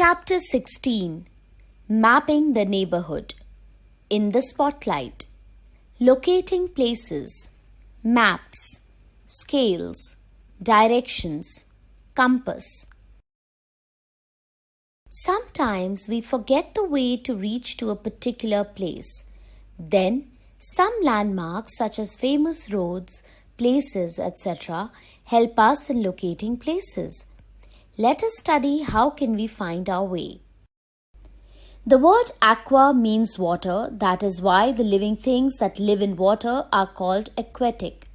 Chapter 16. Mapping the Neighborhood. In the Spotlight. Locating places. Maps. Scales. Directions. Compass. Sometimes we forget the way to reach to a particular place. Then, some landmarks such as famous roads, places, etc. help us in locating places. Let us study how can we find our way. The word aqua means water, that is why the living things that live in water are called aquatic.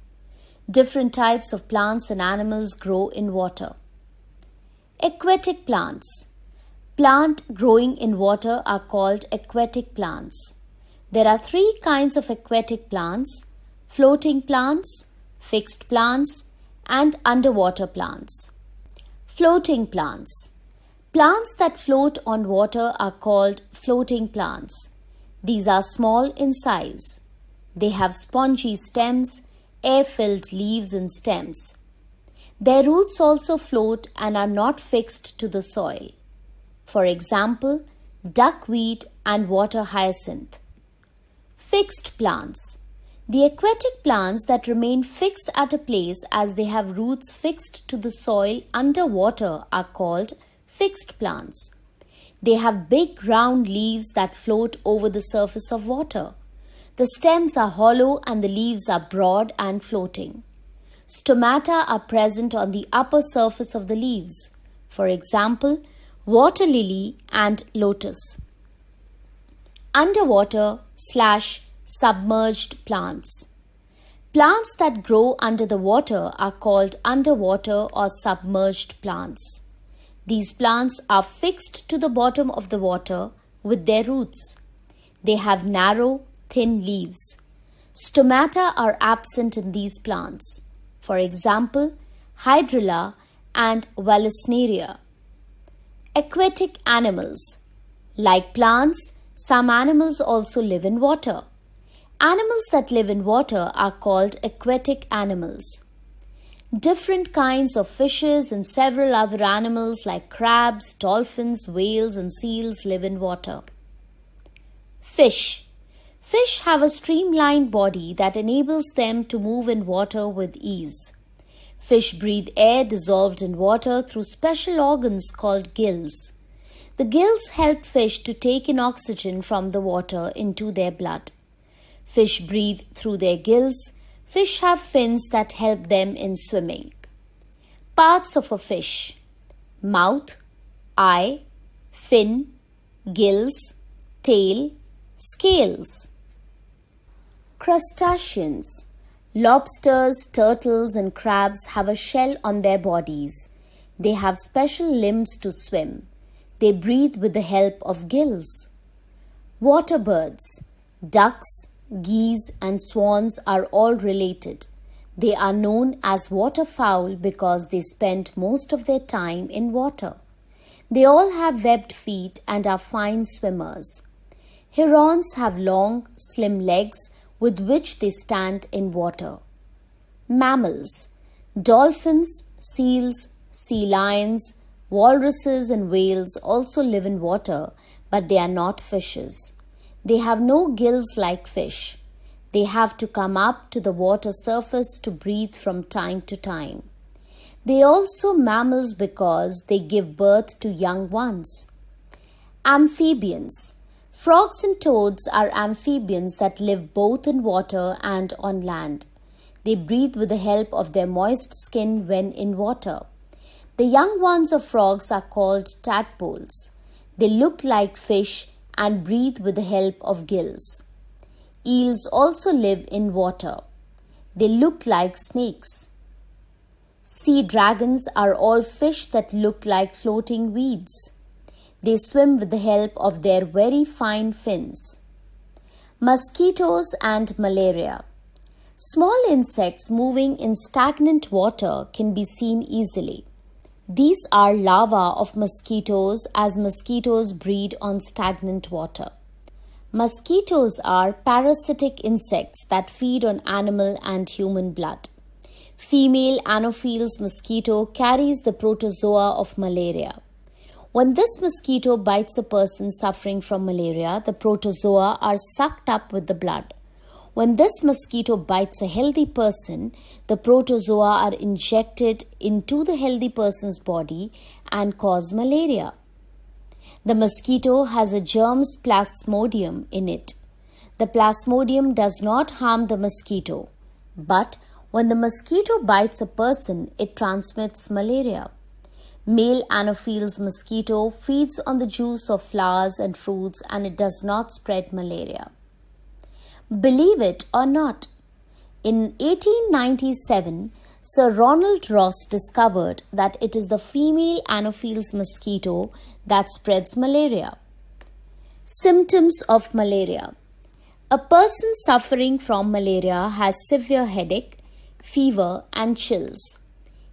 Different types of plants and animals grow in water. Aquatic plants. Plants growing in water are called aquatic plants. There are three kinds of aquatic plants: floating plants, fixed plants, and underwater plants. Floating plants. Plants that float on water are called floating plants. These are small in size. They have spongy stems, air-filled leaves and stems. Their roots also float and are not fixed to the soil. For example, duckweed and water hyacinth. Fixed plants. The aquatic plants that remain fixed at a place as they have roots fixed to the soil underwater are called fixed plants. They have big round leaves that float over the surface of water. The stems are hollow and the leaves are broad and floating. Stomata are present on the upper surface of the leaves. For example, water lily and lotus. Underwater/submerged plants. Plants that grow under the water are called underwater or submerged plants. These plants are fixed to the bottom of the water with their roots. They have narrow, thin leaves. Stomata are absent in these plants. For example, hydrilla and vallisneria. Aquatic animals. Like plants, some animals also live in water. Animals that live in water are called aquatic animals. Different kinds of fishes and several other animals like crabs, dolphins, whales, and seals live in water. Fish. Fish have a streamlined body that enables them to move in water with ease. Fish breathe air dissolved in water through special organs called gills. The gills help fish to take in oxygen from the water into their blood. Fish breathe through their gills. Fish have fins that help them in swimming. Parts of a fish: mouth, eye, fin, gills, tail, scales. Crustaceans. Lobsters, turtles, and crabs have a shell on their bodies. They have special limbs to swim. They breathe with the help of gills. Water birds. Ducks, geese, and swans are all related. They are known as waterfowl because they spend most of their time in water. They all have webbed feet and are fine swimmers. Herons have long, slim legs with which they stand in water. Mammals. Dolphins, seals, sea lions, walruses, and whales also live in water, but they are not fishes. They have no gills like fish. They have to come up to the water surface to breathe from time to time. They are also mammals because they give birth to young ones. Amphibians. Frogs and toads are amphibians that live both in water and on land. They breathe with the help of their moist skin when in water. The young ones of frogs are called tadpoles. They look like fish and breathe with the help of gills. Eels also live in water. They look like snakes. Sea dragons are all fish that look like floating weeds. They swim with the help of their very fine fins. Mosquitoes and malaria. Small insects moving in stagnant water can be seen easily. These are larvae of mosquitoes as mosquitoes breed on stagnant water. Mosquitoes are parasitic insects that feed on animal and human blood. Female Anopheles mosquito carries the protozoa of malaria. When this mosquito bites a person suffering from malaria, the protozoa are sucked up with the blood. When this mosquito bites a healthy person, the protozoa are injected into the healthy person's body and cause malaria. The mosquito has a germ's plasmodium in it. The plasmodium does not harm the mosquito, but when the mosquito bites a person, it transmits malaria. Male Anopheles mosquito feeds on the juice of flowers and fruits, and it does not spread malaria. Believe it or not, in 1897, Sir Ronald Ross discovered that it is the female Anopheles mosquito that spreads malaria. Symptoms of malaria. A person suffering from malaria has severe headache, fever, and chills.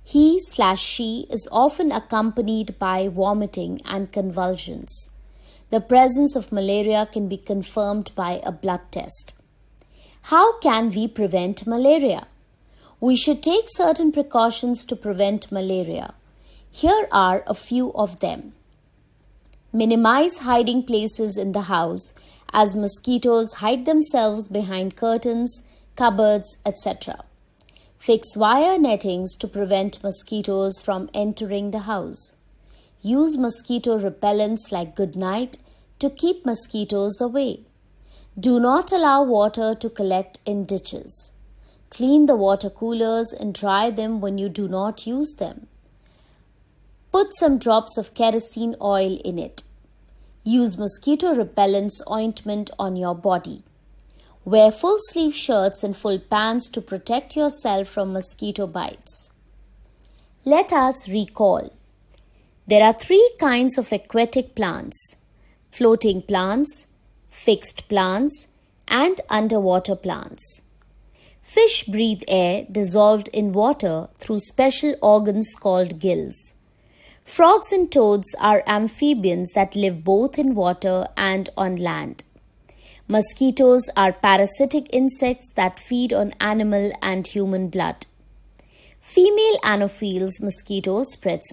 He/she is often accompanied by vomiting and convulsions. The presence of malaria can be confirmed by a blood test. How can we prevent malaria? We should take certain precautions to prevent malaria. Here are a few of them. Minimize hiding places in the house, as mosquitoes hide themselves behind curtains, cupboards, etc. Fix wire nettings to prevent mosquitoes from entering the house. Use mosquito repellents like Good Night to keep mosquitoes away. Do not allow water to collect in ditches. Clean the water coolers and dry them when you do not use them. Put some drops of kerosene oil in it. Use mosquito repellents ointment on your body. Wear full-sleeve shirts and full pants to protect yourself from mosquito bites. Let us recall. There are 3 kinds of aquatic plants: floating plants, fixed plants, and underwater plants. Fish breathe air dissolved in water through special organs called gills. Frogs and toads are amphibians that live both in water and on land. Mosquitoes are parasitic insects that feed on animal and human blood. Female Anopheles mosquito spreads